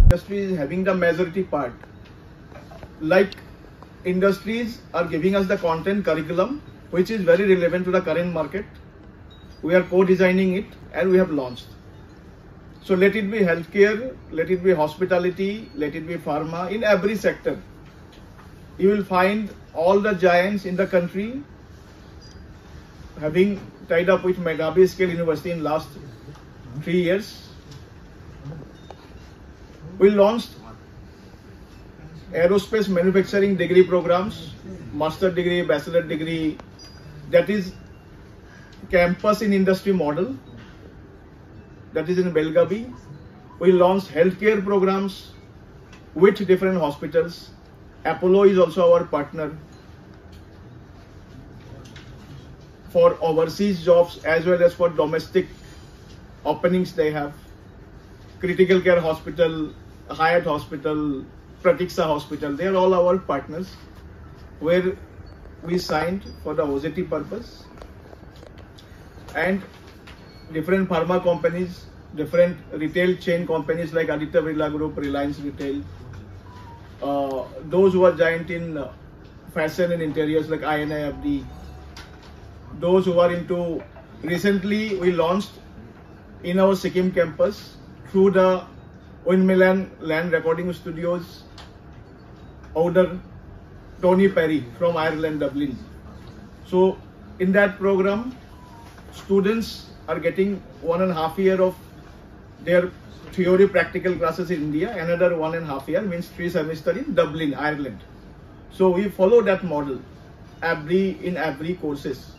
industry is having the majority part. Like industries are giving us the content curriculum, which is very relevant to the current market. We are co-designing it and we have launched. So let it be healthcare, let it be hospitality, let it be pharma, in every sector. You will find all the giants in the country having tied up with Meghabi Scale University in last 3 years. We launched aerospace manufacturing degree programs, master degree, bachelor degree, that is campus in industry model, that is in Belgavi. We launched healthcare programs with different hospitals. Apollo is also our partner for overseas jobs as well as for domestic openings they have. Critical Care Hospital, Hyatt Hospital, Pratiksha Hospital, they are all our partners where we signed for the OJT purpose. And different pharma companies, different retail chain companies like Aditya Birla Group, Reliance Retail, those who are giant in fashion and interiors like INIFD, those who are into, recently we launched in our Sikkim campus through the Windmill Land Recording Studios owner Tony Perry from Ireland, Dublin. So in that program, students are getting 1.5 years of their theory practical classes in India, another 1.5 years, means 3 semesters in Dublin, Ireland. So we follow that model in every courses.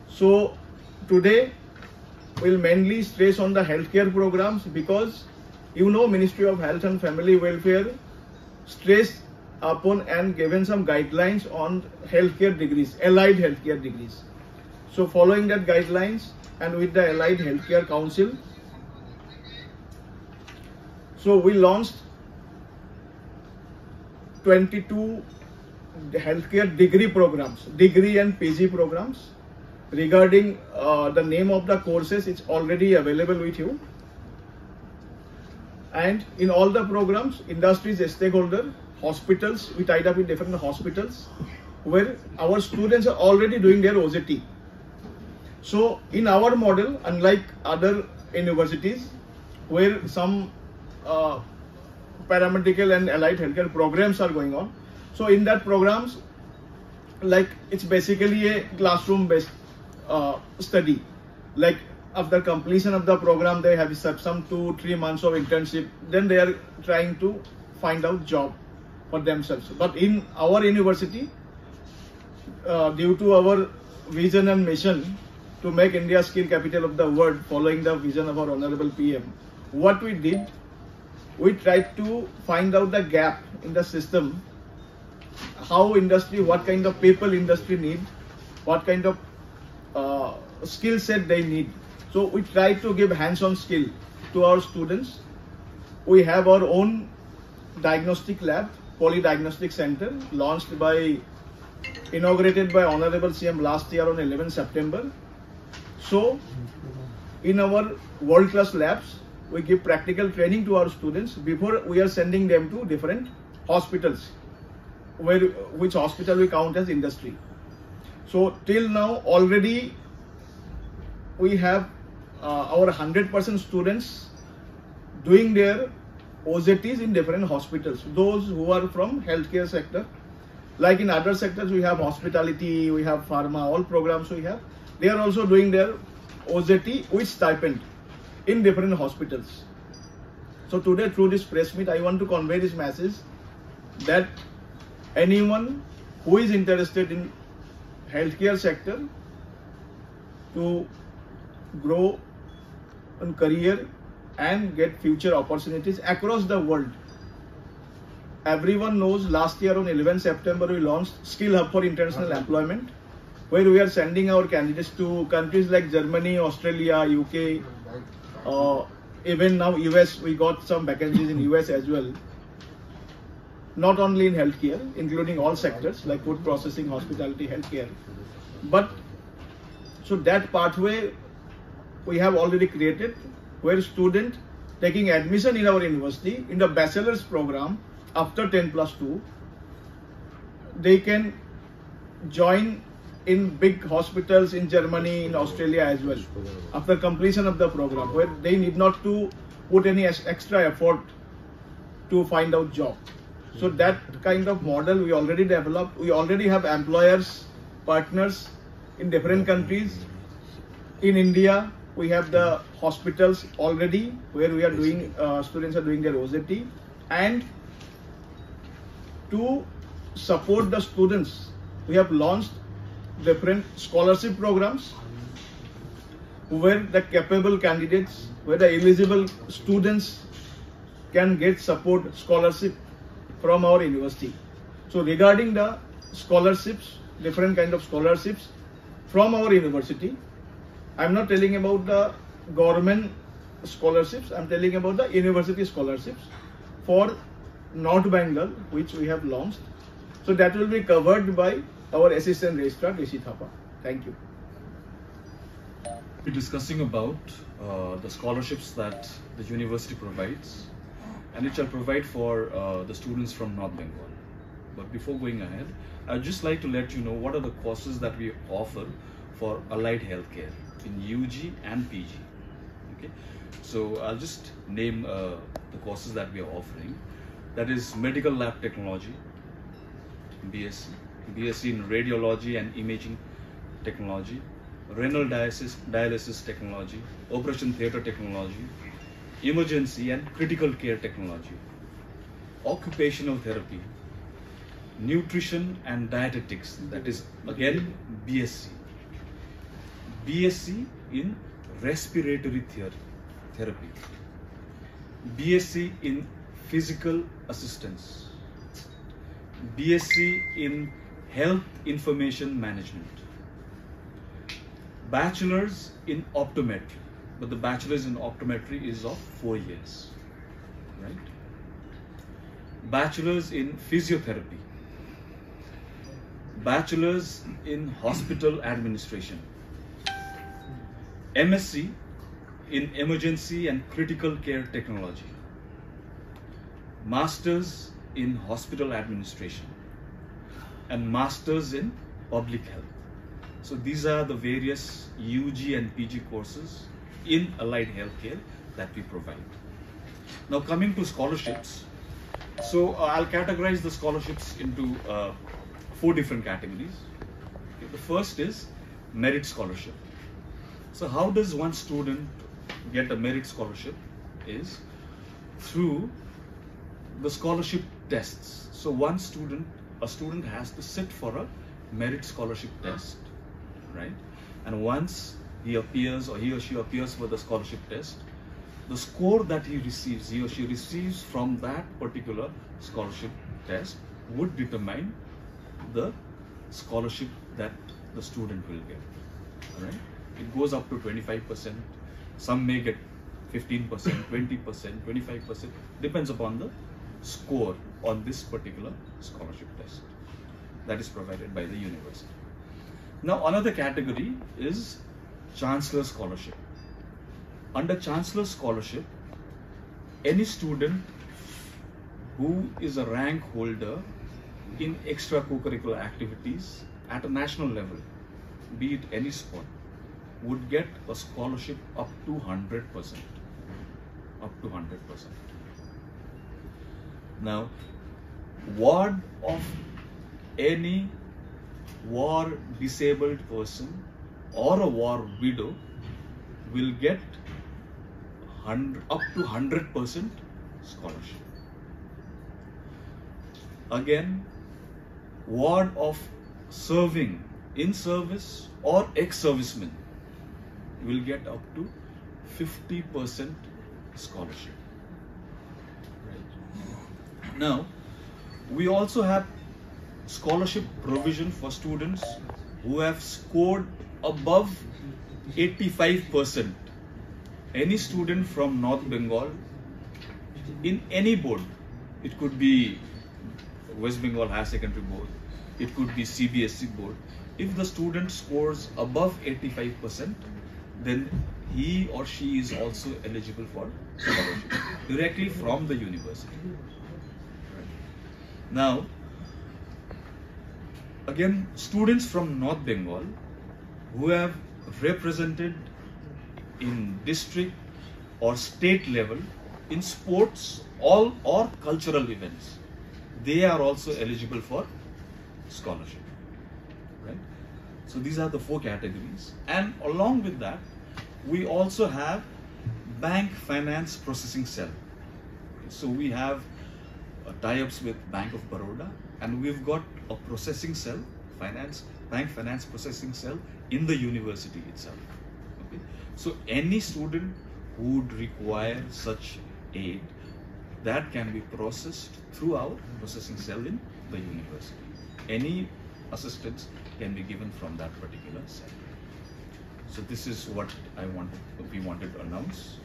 So today we'll mainly stress on the healthcare programs because Ministry of Health and Family Welfare stressed upon and given some guidelines on healthcare degrees, allied healthcare degrees. So following that guidelines and with the Allied Healthcare Council, so we launched 22 healthcare degree programs, degree and PG programs. Regarding the name of the courses, it's already available with you. And in all the programs, industry is a stakeholder, hospitals, we tied up with different hospitals where our students are already doing their OJT. So in our model, unlike other universities where some paramedical and allied healthcare programs are going on, so in that programs, like it's basically a classroom based study. Like after completion of the program, they have some 2-3 months of internship, then they are trying to find out job for themselves. But in our university, due to our vision and mission to make India skill capital of the world, following the vision of our Honorable PM, what we did, we tried to find out the gap in the system, how industry, what kind of people industry need, what kind of skill set they need. So we try to give hands-on skill to our students. We have our own diagnostic lab, Polydiagnostic Center, inaugurated by Honorable CM last year on 11 September. So in our world-class labs, we give practical training to our students before we are sending them to different hospitals, which hospital we count as industry. So till now already we have our 100% students doing their OJTs in different hospitals, those who are from healthcare sector. Like in other sectors, we have hospitality, we have pharma, all programs we have. They are also doing their OJT with stipend in different hospitals. So today through this press meet, I want to convey this message that anyone who is interested in healthcare sector to grow in career and get future opportunities across the world. Everyone knows last year on 11 September we launched Skill Hub for International Employment, where we are sending our candidates to countries like Germany, Australia, UK, even now US. We got some vacancies in US as well. Not only in healthcare, including all sectors like food processing, hospitality, healthcare. But so that pathway we have already created, where student taking admission in our university in the bachelor's program after 10+2, they can join in big hospitals in Germany, in Australia as well, after completion of the program, where they need not to put any extra effort to find out job. So that kind of model we already developed. We already have employers, partners in different countries. In India, we have the hospitals already where we are doing, students are doing their OJT. And to support the students, we have launched different scholarship programs where the capable candidates, where the eligible students can get support scholarship from our university. So regarding the scholarships, different kind of scholarships from our university, I'm not telling about the government scholarships, I'm telling about the university scholarships for North Bengal, which we have launched. So that will be covered by our Assistant Registrar, Rishi Thapa. Thank you. We're discussing about the scholarships that the university provides, and it shall provide for the students from North Bengal. But before going ahead, I'd just like to let you know what are the courses that we offer for allied healthcare in UG and PG. Okay, so I'll just name the courses that we are offering. That is Medical Lab Technology, BSc, BSc in Radiology and Imaging Technology, Renal Dialysis Technology, Operation Theatre Technology, Emergency and Critical Care Technology, Occupational Therapy, Nutrition and Dietetics, that is again BSc, BSc in Respiratory Therapy, BSc in Physical Assistance, BSc in Health Information Management, Bachelor's in Optometry, but the Bachelor's in Optometry is of 4 years, right? Bachelor's in Physiotherapy, Bachelor's in Hospital Administration, MSc in Emergency and Critical Care Technology, Master's in Hospital Administration, and Master's in Public Health. So these are the various UG and PG courses in allied healthcare that we provide. Now coming to scholarships, so I'll categorize the scholarships into 4 different categories. Okay, the first is merit scholarship. So how does one student get a merit scholarship? Is through the scholarship tests. So a student has to sit for a merit scholarship test, right? And once he appears or he or she appears for the scholarship test, the score that he or she receives from that particular scholarship test would determine the scholarship that the student will get, right? It goes up to 25%, some may get 15%, 20%, 25%, depends upon the score on this particular scholarship test that is provided by the university. Now another category is Chancellor Scholarship. Under Chancellor Scholarship, any student who is a rank holder in extracurricular activities at a national level, be it any sport, would get a scholarship up to 100%. Up to 100%. Now, ward of any war disabled person or a war widow will get up to 100% scholarship. Again, ward of serving in service or ex-servicemen will get up to 50% scholarship. Right. Now, we also have scholarship provision for students who have scored above 85%. Any student from North Bengal in any board, it could be West Bengal Higher Secondary Board, it could be CBSE board. If the student scores above 85%, then he or she is also eligible for scholarship directly from the university. Now, again, students from North Bengal who have represented in district or state level in sports or cultural events, they are also eligible for scholarship, right? So these are the 4 categories, and along with that we also have bank finance processing cell. So we have tie-ups with Bank of Baroda, and we've got a processing cell, bank finance processing cell in the university itself. Okay? So any student who would require such aid, that can be processed through our processing cell in the university. Any assistance can be given from that particular cell. So this is what we wanted to announce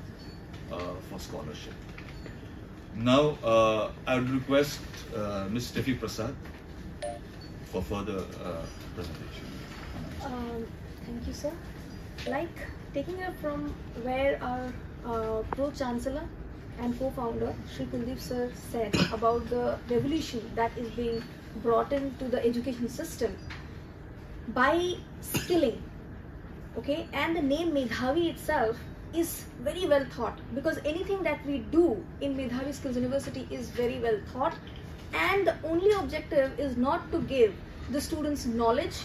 for scholarship. Now I would request Ms. Steffi Prasad for further presentation. Thank you, sir. Like, taking it from where our Pro-Chancellor and co-founder Shri Kuldeep sir said about the revolution that is being brought into the education system by skilling, okay, and the name Medhavi itself is very well thought, because anything that we do in Medhavi Skills University is very well thought, and the only objective is not to give the students knowledge,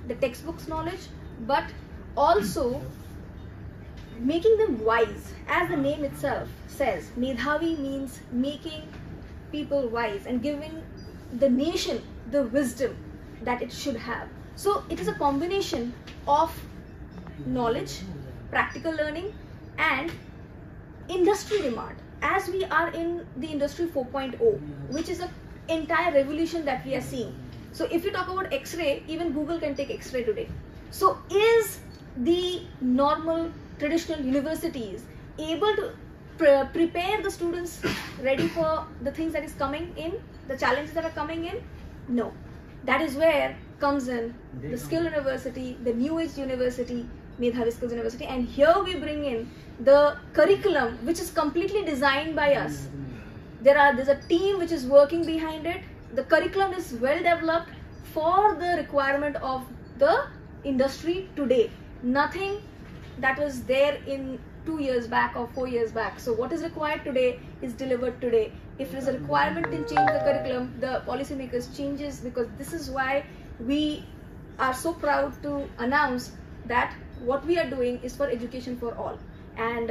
the textbooks knowledge, but also making them wise. As the name itself says, Medhavi means making people wise and giving the nation the wisdom that it should have. So it is a combination of knowledge, practical learning, and industry demand. As we are in the industry 4.0, which is an entire revolution that we are seeing. So if you talk about X-ray, even Google can take X-ray today. So is the normal traditional universities able to prepare the students ready for the things that is coming in, the challenges that are coming in? No. That is where comes in the Skill University, the New Age University, Medhavi Skills University, and here we bring in the curriculum which is completely designed by us. There's a team which is working behind it. The curriculum is well developed for the requirement of the industry today. Nothing that was there in 2 years back or 4 years back. So what is required today is delivered today. If there is a requirement to change the curriculum, the policymakers changes, because this is why we are so proud to announce that what we are doing is for education for all. And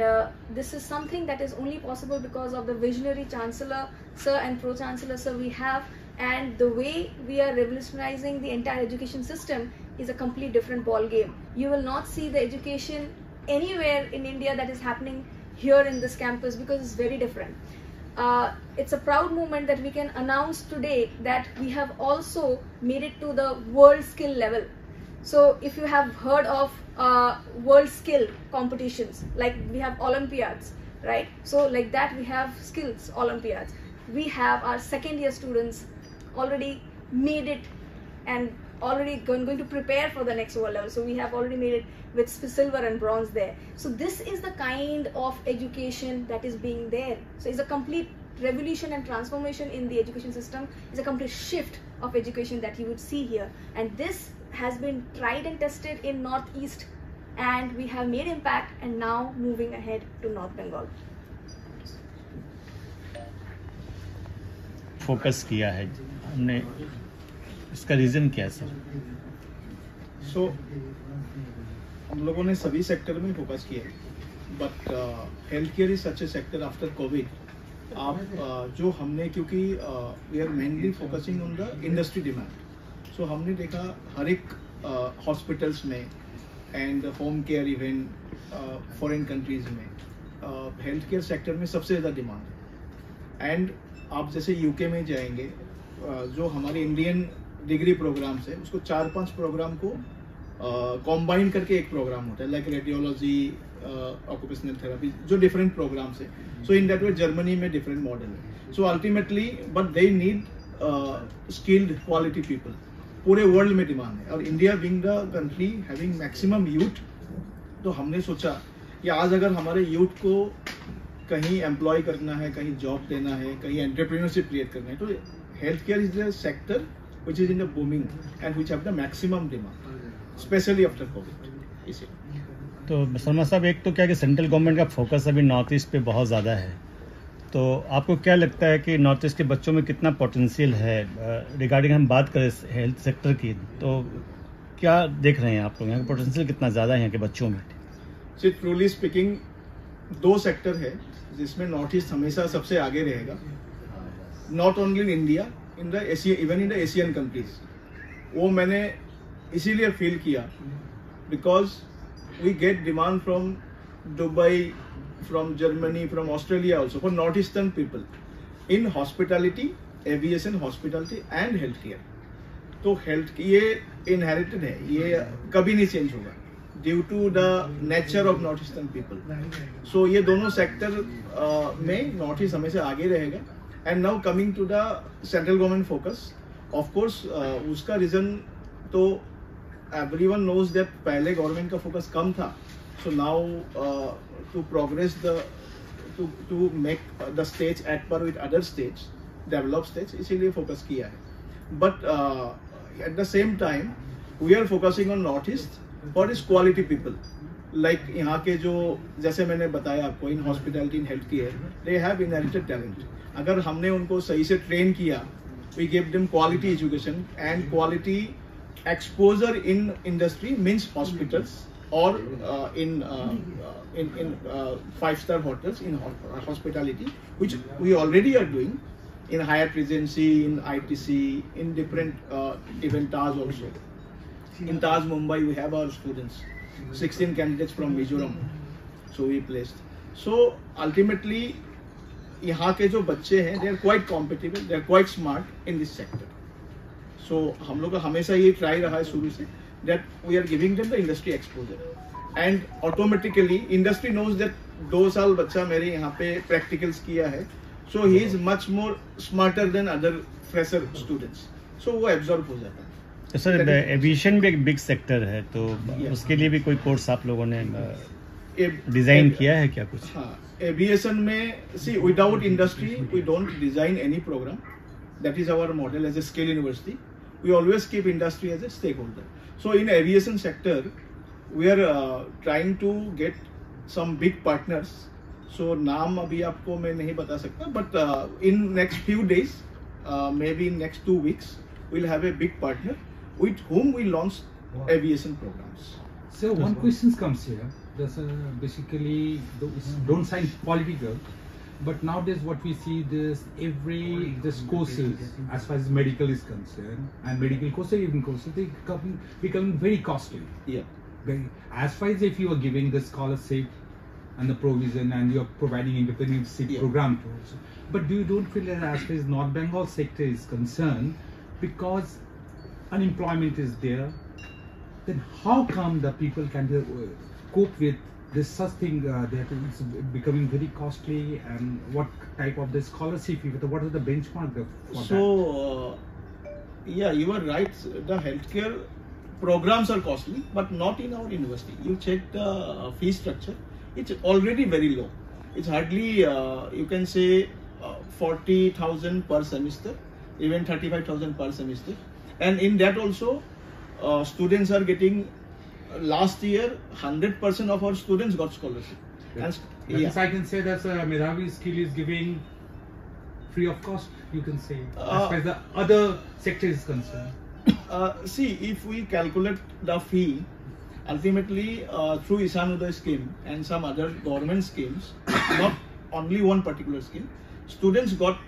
this is something that is only possible because of the visionary Chancellor Sir and Pro-Chancellor Sir we have, and the way we are revolutionizing the entire education system is a complete different ball game. You will not see the education anywhere in India that is happening here in this campus, because it's very different. It's a proud moment that we can announce today that we have also made it to the world skill level. So if you have heard of world skill competitions, like we have Olympiads, right? So like that we have skills Olympiads. We have our second year students already made it and already going to prepare for the next world level. So we have already made it with silver and bronze there. So this is the kind of education that is being there. So it's a complete revolution and transformation in the education system. It's a complete shift of education that you would see here. And this has been tried and tested in Northeast, and we have made impact, and now moving ahead to North Bengal. Focus किया है हमने, इसका reason क्या है sir? सो हम लोगों ने सभी सेक्टर में फोकस किया, but health care is such a sector after Covid. आप जो हमने, क्योंकि we are mainly focusing on the industry demand, so हमने देखा हर एक हॉस्पिटल्स में and home care even foreign countries में हेल्थ केयर सेक्टर में सबसे ज़्यादा डिमांड है. एंड आप जैसे यूके में जाएंगे, जो हमारे इंडियन डिग्री प्रोग्राम्स है उसको 4-5 प्रोग्राम को कॉम्बाइन करके एक प्रोग्राम होता है, लाइक रेडियोलॉजी, ऑक्यूपेशनल थेरेपी, जो डिफरेंट प्रोग्राम्स है. सो इन दैट वे जर्मनी में डिफरेंट मॉडल है. So ultimately but they need skilled quality people. पूरे वर्ल्ड में डिमांड है, और India being the country having maximum youth, तो हमने सोचा कि आज अगर हमारे यूथ को कहीं एम्प्लॉय करना है, कहीं जॉब देना है, कहीं एंटरप्रेन्योरशिप क्रिएट करना है, तो health care is the sector which is in the booming and which have the maximum demand, especially after COVID. इसे तो शर्मा साहब, एक तो क्या कि सेंट्रल गवर्नमेंट का फोकस अभी नॉर्थ ईस्ट पे बहुत ज़्यादा है, तो आपको क्या लगता है कि नॉर्थ ईस्ट के बच्चों में कितना पोटेंशियल है? रिगार्डिंग हम बात करें हेल्थ सेक्टर की, तो क्या देख रहे हैं आप लोग, यहाँ का पोटेंशियल कितना ज़्यादा है यहाँ के बच्चों में? सी ट्रूली स्पीकिंग, दो सेक्टर है जिसमें नॉर्थ ईस्ट हमेशा सबसे आगे रहेगा, not only in India, in the Asia, even in the Asian countries. वो मैंने इसीलिए फील किया because we get demand from Dubai, from Germany, from Australia also for north eastern people in hospitality, aviation, hospitality and health care. तो health ये inherited है, ये कभी नहीं चेंज होगा due to the nature of north eastern people. So ये दोनों sector में नॉर्थ ईस्ट हमेशा आगे रहेगा। And now coming to the central government focus, of course उसका रीजन तो एवरीवन नोज दैट पहले गवर्नमेंट का फोकस कम था, so now to progress the to make the stage at par with other states, develop states, इसीलिए focus किया है। But at the same time we are focusing on north east for is quality people, like यहाँ के जो, जैसे मैंने बताया आपको, in hospitality, in health care, they have inherited talent. अगर हमने उनको सही से ट्रेन किया, we give them quality education and quality exposure in industry, means hospitals और in 5-star hotels, in hospitality, which we already are doing in Hyatt Regency, in ITC, in different even Taj also. In Taj Mumbai, we have our students, 16 candidates from Mizoram, so we placed. So ultimately, यहाँ के जो बच्चे हैं, they are quite competitive, they are quite smart in this sector. So हम लोग का हमेशा ये ट्राई रहा है शुरू से, that we are giving them the industry exposure, and automatically industry knows that 2 साल बच्चा मेरे यहाँ पे practicals किया है, so he is much more smarter than other fresher students, so वो absorb हो जाता है। तो सर, एविएशन भी एक बिग सेक्टर है, तो उसके लिए भी कोई कोर्स आप लोगों ने डिजाइन किया है क्या कुछ? हाँ, एविएशन में see without industry we don't design any programme, that is our model as a skill university, we always keep industry as a stakeholder. So in aviation sector we are trying to get some big partners, so नाम अभी आपको मैं नहीं बता सकता, but in next few days, maybe in next 2 weeks, we'll have a big partner with whom we launch aviation programs. So one question comes here. That's basically don't sound political, but nowadays what we see this courses as far as medical is concerned, and medical courses, even courses, they becoming very costly. Yeah. As far as if you are giving the scholarship and the provision and you are providing entrepreneurship program also, but don't feel that as far as North Bengal sector is concerned, because unemployment is there, then how come the people can cope with this such thing that it's becoming very costly, and what type of the scholarship, what is the benchmark for that? So yeah, you are right, the healthcare programs are costly, but not in our university. You check the fee structure, it's already very low. It's hardly you can say 40,000 per semester, even 35,000 per semester, and in that also students are getting, last year 100% of our students got scholarship. And Yes, I can say that Medhavi Skill is giving free of cost, you can say, as far as the other sector is concerned. See, if we calculate the fee, ultimately through Ishan Uday scheme and some other government schemes, not only one particular scheme, students got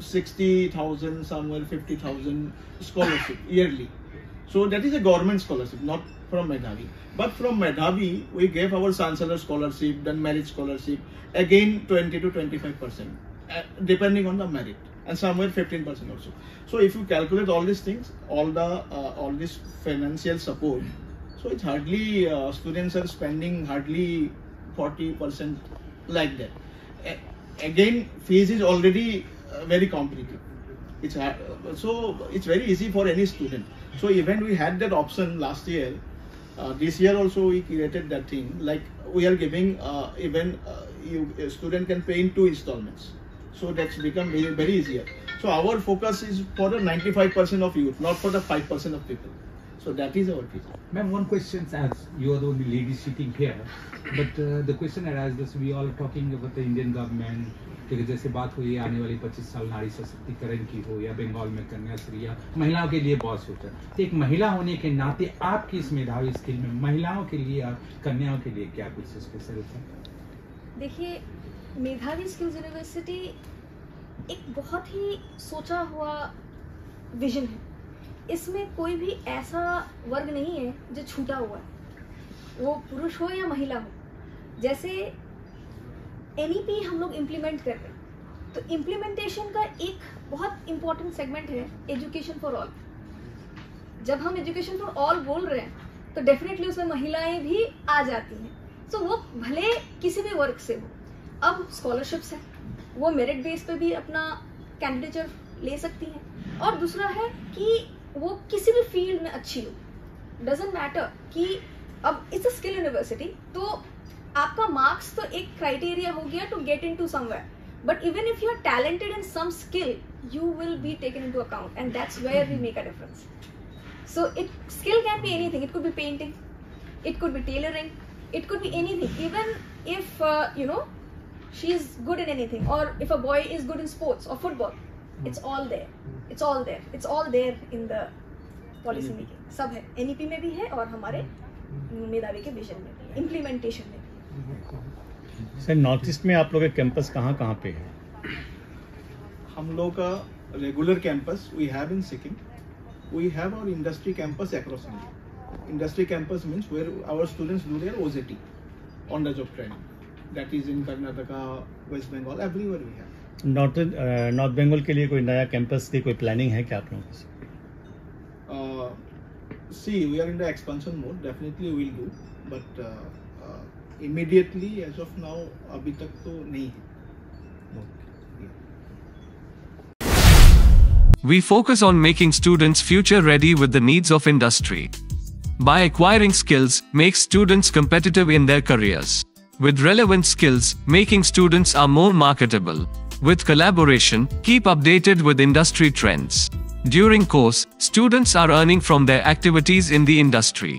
60,000, somewhere 50,000 scholarship yearly. So that is a government scholarship, not from Medhavi. But from Medhavi, we gave our Chancellor scholarship, then merit scholarship, again 20 to 25%, depending on the merit, and somewhere 15% also. So if you calculate all these things, all this financial support, so it's hardly students are spending hardly 40% like that. Again, fees is already very competitive. It's so it's very easy for any student. So even we had that option last year. This year also we created that thing, like we are giving even a student can pay in 2 installments. So that's become very, very easier. So our focus is for the 95% of youth, not for the 5% of people. So that is our vision. Ma'am, one question, as you are the only lady sitting here, but the question arises, we all talking about the Indian government, कि जैसे बात हुई आने वाली 25 साल नारी सशक्तिकरण की हो या बंगाल में कन्याश्री या महिलाओं के लिए बहुत सोचा, तो एक महिला होने के नाते आपकी इस मेधावी स्किल में महिलाओं के लिए और कन्याओं के लिए क्या कुछ स्पेशल है? देखिए, मेधावी स्किल्स यूनिवर्सिटी एक बहुत ही सोचा हुआ विजन है। इसमें कोई भी ऐसा वर्ग नहीं है जो छूटा हुआ है, वो पुरुष हो या महिला हो। जैसे एनईपी हम लोग इम्प्लीमेंट कर रहे हैं, तो इम्प्लीमेंटेशन का एक बहुत इंपॉर्टेंट सेगमेंट है एजुकेशन फॉर ऑल। जब हम एजुकेशन फॉर ऑल बोल रहे हैं तो डेफिनेटली उसमें महिलाएं भी आ जाती हैं। सो वो भले किसी भी वर्ग से हो। अब स्कॉलरशिप्स है, वो मेरिट बेस पे भी अपना कैंडिडेचर ले सकती हैं। और दूसरा है कि वो किसी भी फील्ड में अच्छी हो, डजेंट मैटर कि अब इट्स अ स्किल यूनिवर्सिटी, तो आपका मार्क्स तो एक क्राइटेरिया हो गया to get into somewhere, but even if you are talented in some skill you will be taken into account, and that's where we make a difference. So skill can be anything. It could be painting, it could be tailoring, it could be anything. Even if she is good in anything, or if a boy is good in sports or football, it's all there. It's all there. It's all there in the policy making. सब है, NEP में भी है और हमारे मेधावी के vision में भी है, इम्प्लीमेंटेशन में भी है. सर, नॉर्थ ईस्ट में आप लोग के कैंपस कहाँ पे है? हम लोग का regular campus we have in Sikkim. We have our industry campus across India. Industry campus means where our students do their OJT, on the job training. That is in Karnataka, West Bengal, everywhere we have. North Bengal के लिए कोई नया campus की कोई planning है क्या आप लोगों की? See, we are in the expansion mode. Definitely we will do, but immediately as of now अभी तक तो नहीं है. We focus on making students future ready with the needs of industry. By acquiring skills, make students competitive in their careers. With relevant skills, making students are more marketable. With collaboration, keep updated with industry trends. During course, students are earning from their activities in the industry.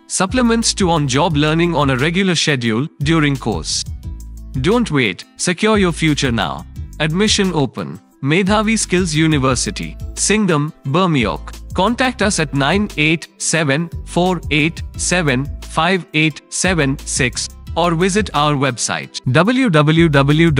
Supplements to on-job learning on a regular schedule during course. Don't wait, secure your future now. Admission open. Medhavi Skills University, Singham, Burmioc. Contact us at 9874875876 or visit our website www.msu.edu.in.